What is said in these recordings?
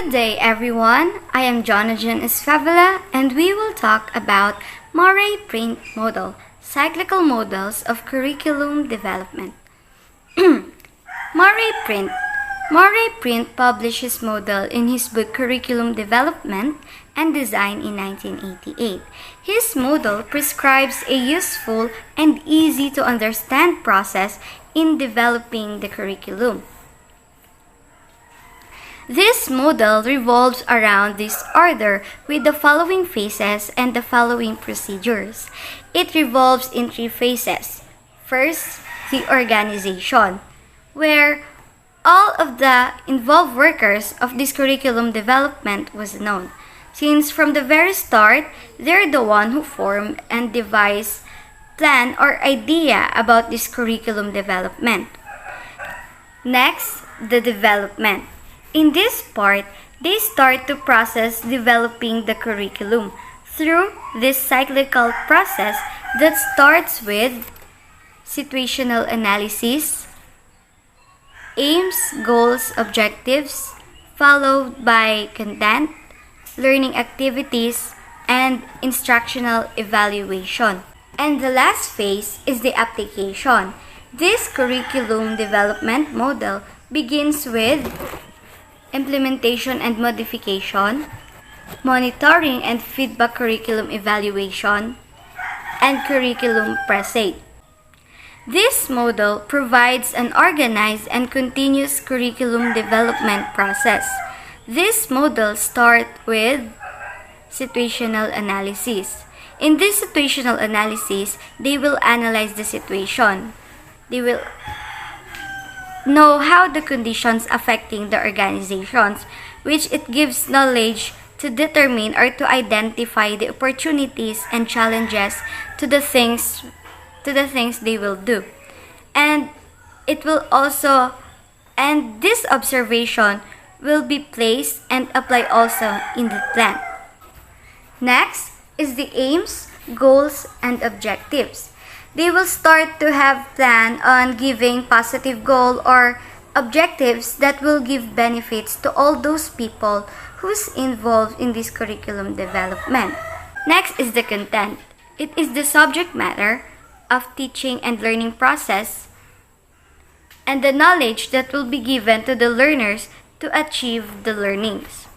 Good day, everyone. I am Jonajan Esfavela, and we will talk about Murray Print Model, Cyclical Models of Curriculum Development. Murray Print published his model in his book Curriculum Development and Design in 1988. His model prescribes a useful and easy to understand process in developing the curriculum. This model revolves around this order with the following phases and the following procedures. It revolves in three phases. First, the organization, where all of the involved workers of this curriculum development was known, since from the very start, they're the one who form and devise plan or idea about this curriculum development. Next, the development. In this part, they start to process developing the curriculum through this cyclical process that starts with situational analysis, aims, goals, objectives, followed by content, learning activities, and instructional evaluation. And the last phase is the application. This curriculum development model begins with implementation and modification, monitoring and feedback curriculum evaluation, and curriculum press-aid. This model provides an organized and continuous curriculum development process. This model starts with situational analysis. In this situational analysis, they will analyze the situation. They will know how the conditions affecting the organizations, which it gives knowledge to determine or to identify the opportunities and challenges to the things they will do. And it will also, and this observation will be placed and applied also in the plan. Next is the aims, goals, and objectives. They will start to have plan on giving positive goal or objectives that will give benefits to all those people who's involved in this curriculum development. Next is the content. It is the subject matter of teaching and learning process and the knowledge that will be given to the learners to achieve the learnings.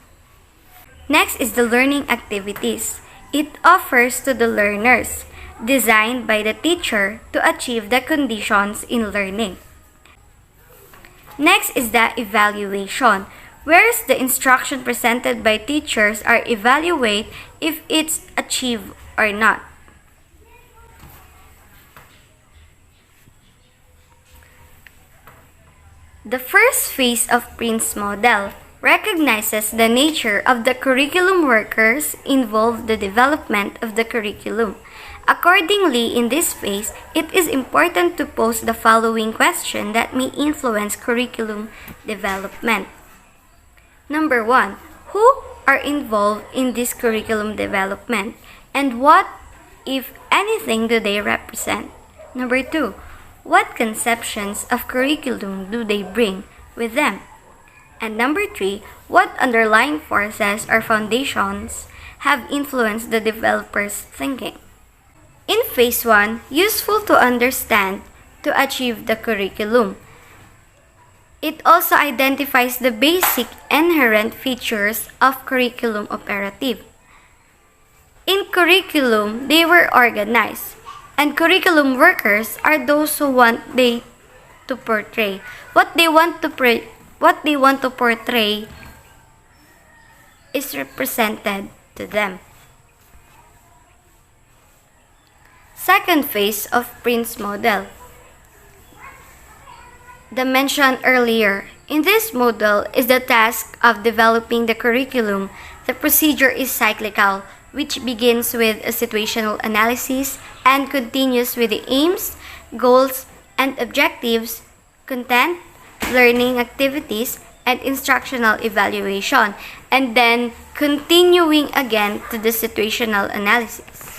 Next is the learning activities. It offers to the learners, designed by the teacher to achieve the conditions in learning. Next is the evaluation, whereas the instruction presented by teachers are evaluate if it's achieved or not. The first phase of Print's model recognizes the nature of the curriculum workers involved in the development of the curriculum. Accordingly, in this phase, it is important to pose the following question that may influence curriculum development. Number 1. Who are involved in this curriculum development, and what, if anything, do they represent? Number 2. What conceptions of curriculum do they bring with them? And number 3. What underlying forces or foundations have influenced the developer's thinking? In phase 1, useful to understand to achieve the curriculum. It also identifies the basic inherent features of curriculum operative. In curriculum, they were organized, and curriculum workers are those who want they to portray. What they want to portray is represented to them. Second phase of Print's model. The mentioned earlier. In this model is the task of developing the curriculum. The procedure is cyclical, which begins with a situational analysis and continues with the aims, goals, and objectives, content, learning activities, and instructional evaluation, and then continuing again to the situational analysis.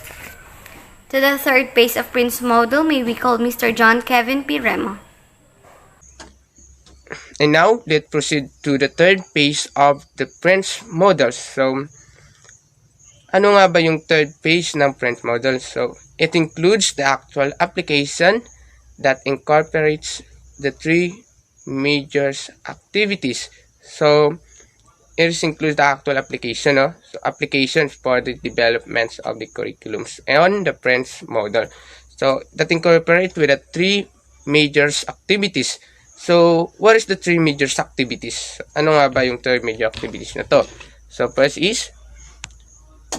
To the third phase of Print's model, may we call Mr. John Kevin P. Remo. And now, let's proceed to the third phase of the French model. So, ano nga ba yung third phase ng French model? So, it includes the actual application that incorporates the three major activities. So, it includes the actual application, no? So, applications for the developments of the curriculums on the French model. So, that incorporates with the three major activities. So, what is the three major activities? Ano nga ba yung three major activities na to? So, first is,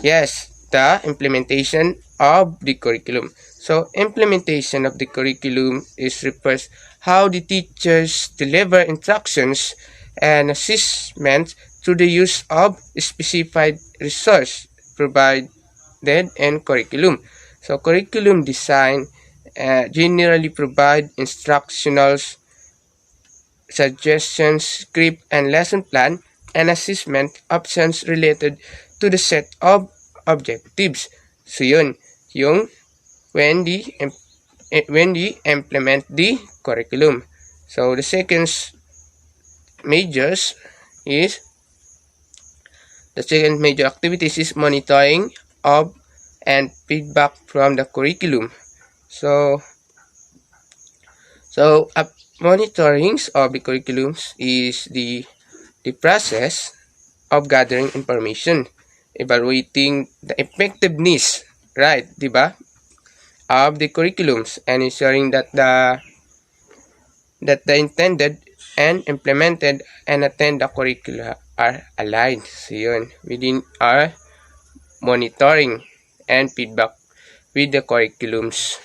yes, the implementation of the curriculum. So, implementation of the curriculum refers how the teachers deliver instructions and assessments through the use of specified resource provided in curriculum. So, curriculum design generally provide instructional suggestions, script, and lesson plan, and assessment options related to the set of objectives. So, yun, yung when we implement the curriculum. So, the second major activities is monitoring of and feedback from the curriculum. So monitorings of the curriculums is the process of gathering information, evaluating the effectiveness, right, diba, of the curriculums, and ensuring that the intended and implemented and attend the curricula are aligned. So yun, within our monitoring and feedback with the curriculums.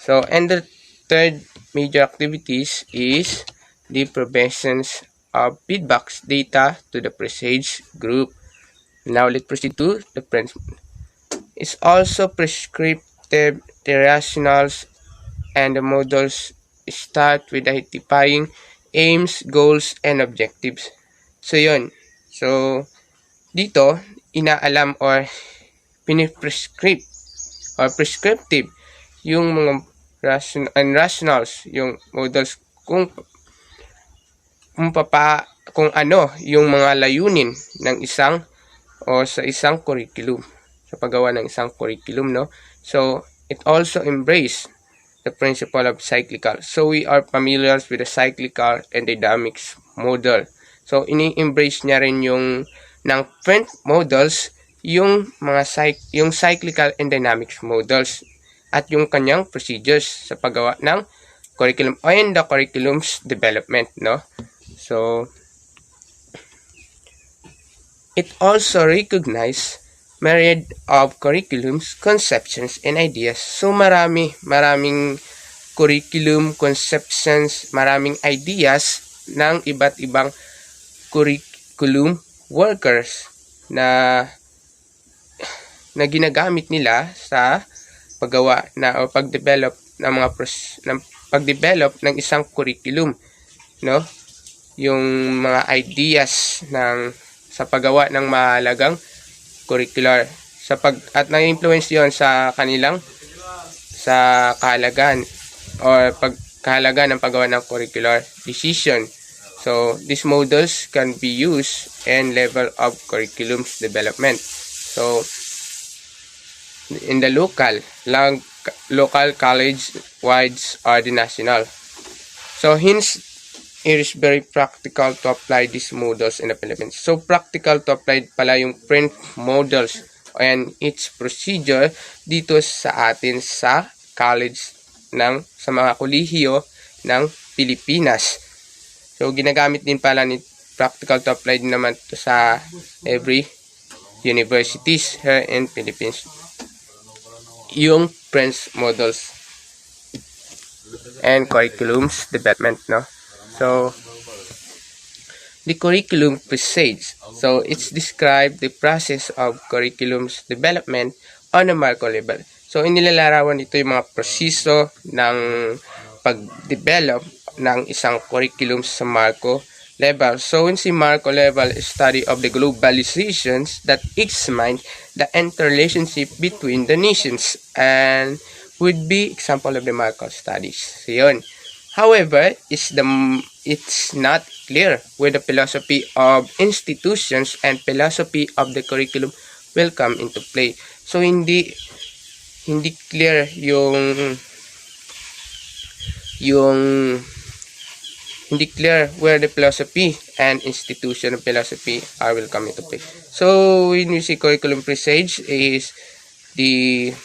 So, and the third major activities is the provisions of feedbacks data to the presage group. Now, let's proceed to the principle. It's also prescriptive, the rationals and the models start with identifying aims, goals, and objectives. So, yun. So, dito, inaalam or piniprescribe or prescriptive yung mga rationals, yung models kung ano yung mga layunin ng isang o sa isang curriculum, sa paggawa ng isang curriculum, no? So, it also embrace the principle of cyclical. So, we are familiar with the cyclical and dynamics model. So, ini-embrace niya rin yung ng French models yung mga yung cyclical and dynamics models at yung kanyang procedures sa paggawa ng curriculum and the curriculum's development, no? So, it also recognize myriad of curriculums, conceptions, and ideas. So, maraming curriculum, conceptions, maraming ideas ng iba't ibang curriculum workers na ginagamit nila sa paggawa na o pagdevelop ng isang curriculum, no? Yung mga ideas sa paggawa ng mahalagang curricular at na-influence 'yon sa kanilang kahalagan o pagkahalaga ng paggawa ng curricular decision. So, these models can be used in level of curriculum's development. So, in the local, college-wide, or the national. So, hence, it is very practical to apply these models in the Philippines. So, practical to apply pala yung print models and its procedure dito sa atin sa college sa mga kolehiyo ng Pilipinas. So, ginagamit din pala ni practical to apply din naman to sa every universities here in Philippines. Yung French models and curriculums development, no? So, the curriculum precedes. So, it's described the process of curriculum's development on a macro level. So, inilalarawan dito yung mga proseso ng pag-develop ng isang curriculum sa macro level. So, when si macro level is study of the globalizations that examine the interrelationship between the nations and would be example of the macro studies. So, yun. However, is the it's not clear where the philosophy of institutions and philosophy of the curriculum will come into play. So hindi clear yung hindi clear where the philosophy and institution of philosophy will come into play. So when we see curriculum presage is these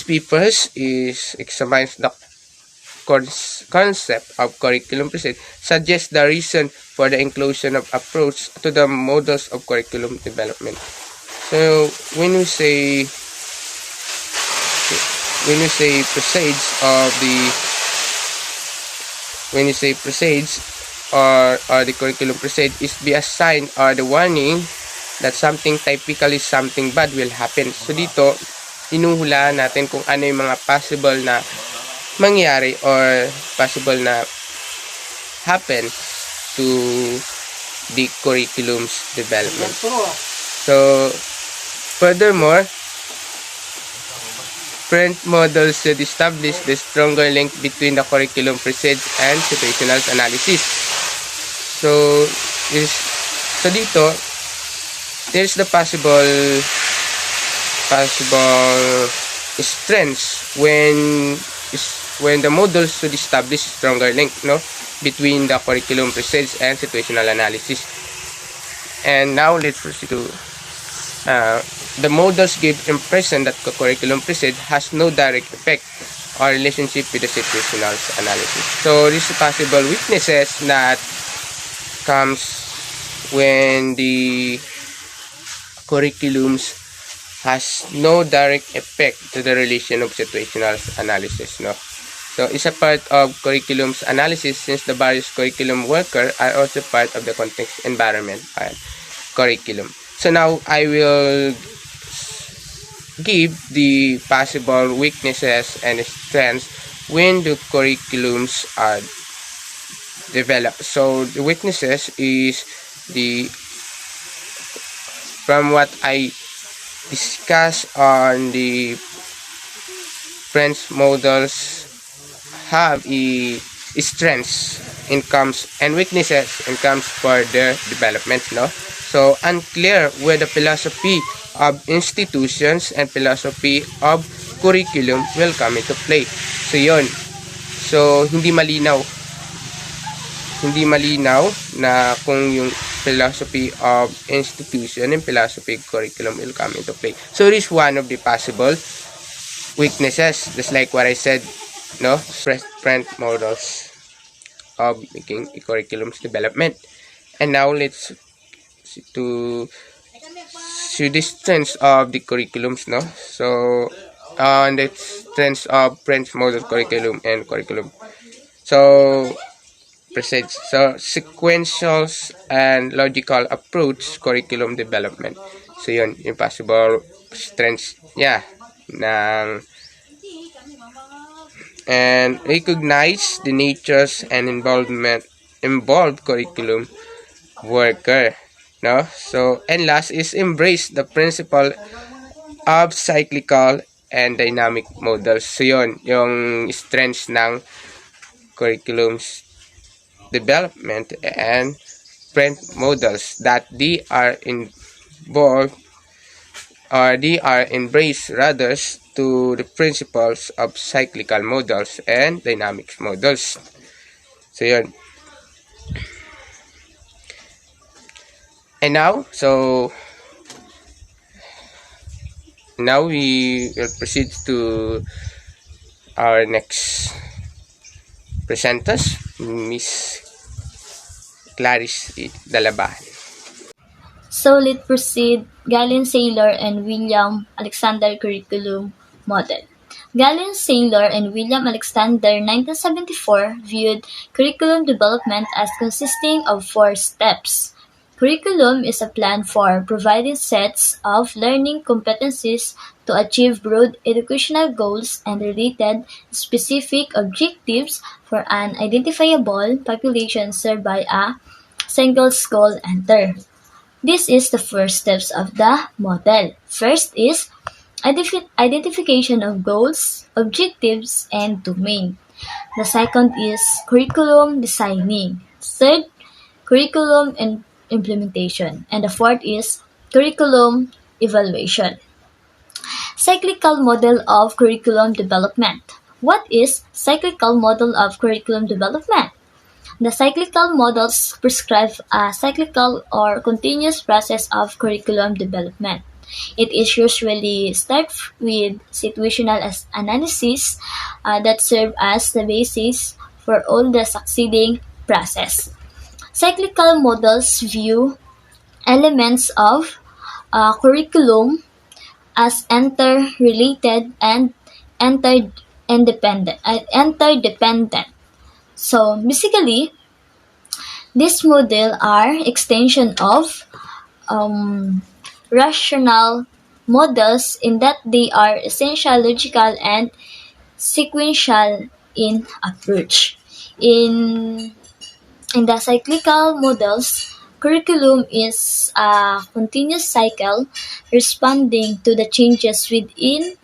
papers is examines the concept of curriculum presage, suggests the reason for the inclusion of approach to the models of curriculum development. So when we say presage of or the curriculum presage is be a sign or the warning that something, typically something bad, will happen. So dito inuhulaan natin kung ano yung mga possible na mangyari or possible na happen to the curriculum's development. So furthermore, Print models should establish the stronger link between the curriculum presage and situational analysis. So dito, there's the possible strengths when the models should establish stronger link, no, between the curriculum presage and situational analysis. And now let's proceed to the models give impression that the curriculum presage has no direct effect or relationship with the situational analysis. So these possible weaknesses that comes when the curriculums has no direct effect to the relation of situational analysis, no. So it's a part of curriculum's analysis since the various curriculum worker are also part of the context environment and curriculum. So now I will give the possible weaknesses and strengths when the curriculums are developed. So the weaknesses is from what I discussed on the French models have strengths incomes and weaknesses incomes for their development, no. So unclear where the philosophy of institutions and philosophy of curriculum will come into play. So yun. So hindi malinaw na kung yung philosophy of institution and philosophy of curriculum will come into play. So this is one of the possible weaknesses, just like what I said, no, different models of making a curriculum's development. And now let's see the strengths of the curriculums, no. So the strengths of French model curriculum and curriculum. So presage, so sequential and logical approach curriculum development. So yun yung possible strengths niya ng and recognize the natures and involved curriculum worker, no. So and last is embrace the principle of cyclical and dynamic models. So yun yung strengths ng curriculum's development and French models, that they are involved or they are embraced rather to the principles of cyclical models and dynamic models. So yun. And now we will proceed to our next presenters, Miss Clarice Dalabahan. So let's proceed. Gallin-Saylor and William Alexander Curriculum Model. Gallin-Saylor and William Alexander 1974 viewed curriculum development as consisting of 4 steps. Curriculum is a plan for providing sets of learning competencies to achieve broad educational goals and related specific objectives for an identifiable population served by a single goal enter. This is the first steps of the model. First is identification of goals, objectives, and domain. The second is curriculum designing. Third, curriculum and implementation. And the fourth is curriculum evaluation. Cyclical model of curriculum development. What is cyclical model of curriculum development? The cyclical models prescribe a cyclical or continuous process of curriculum development. It is usually start with situational analysis that serve as the basis for all the succeeding process. Cyclical models view elements of curriculum as interrelated and interdependent. So basically, this model are extension of um, rational models in that they are essential, logical, and sequential in approach. In in the cyclical models, curriculum is a continuous cycle responding to the changes within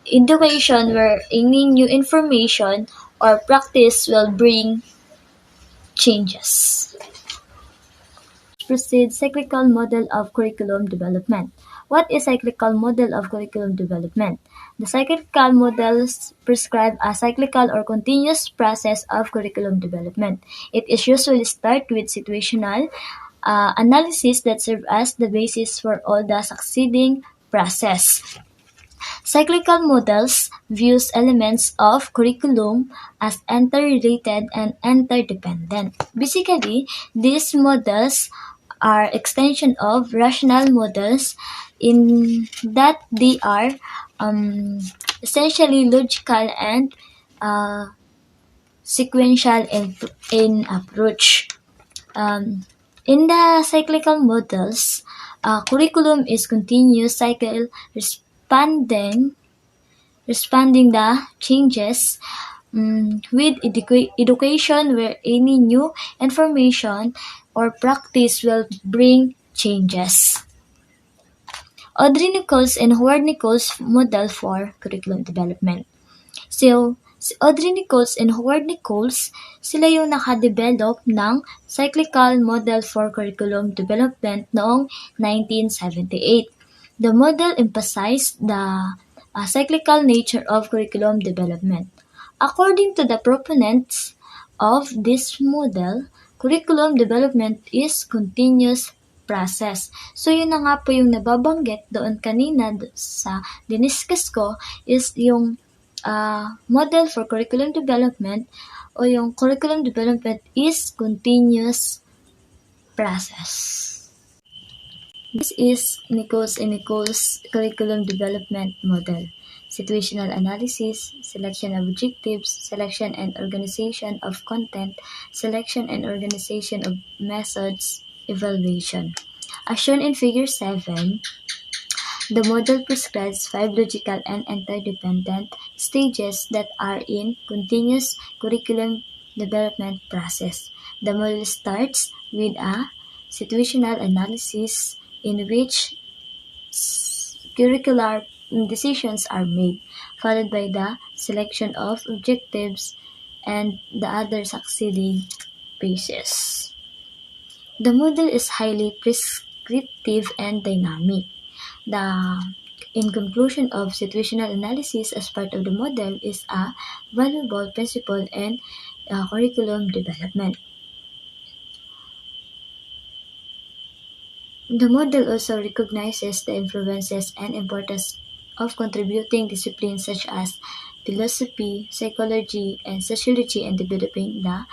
education where any new information or practice will bring changes. Proceed cyclical model of curriculum development. What is cyclical model of curriculum development? The cyclical models prescribe a cyclical or continuous process of curriculum development. It is usually start with situational analysis that serve as the basis for all the succeeding process. Cyclical models views elements of curriculum as interrelated and interdependent. Basically, these models are extension of rational models in that they are essentially logical and uh, sequential in approach. Um, in the cyclical models, curriculum is continuous cycle responding the changes with education where any new information or practice will bring changes. Audrey Nichols and Howard Nichols model for curriculum development. So, si Audrey Nichols and Howard Nichols, sila yung nakadevelop ng cyclical model for curriculum development noong 1978. The model emphasized the cyclical nature of curriculum development. According to the proponents of this model, curriculum development is continuous process. So yun na nga po yung nababanggit doon kanina sa diniscuss ko is yung model for curriculum development o yung curriculum development is continuous process. This is Nichols and Nichols curriculum development model. Situational analysis, selection of objectives, selection and organization of content, selection and organization of methods, evaluation. As shown in figure 7, the model prescribes 5 logical and interdependent stages that are in continuous curriculum development process. The model starts with a situational analysis in which curricular decisions are made, followed by the selection of objectives and the other succeeding phases. The model is highly prescriptive and dynamic. In conclusion of situational analysis as part of the model is a valuable principle in curriculum development. The model also recognizes the influences and importance of contributing disciplines such as philosophy, psychology, and sociology in developing the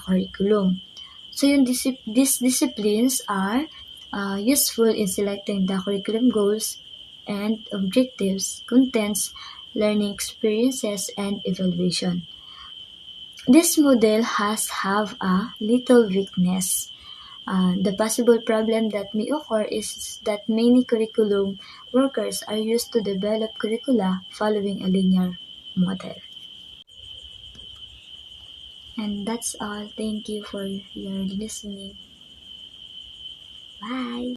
curriculum. So these disciplines are useful in selecting the curriculum goals and objectives, contents, learning experiences, and evaluation. This model has have a little weakness. The possible problem that may occur is that many curriculum workers are used to develop curricula following a linear model. And that's all. Thank you for your listening. Bye.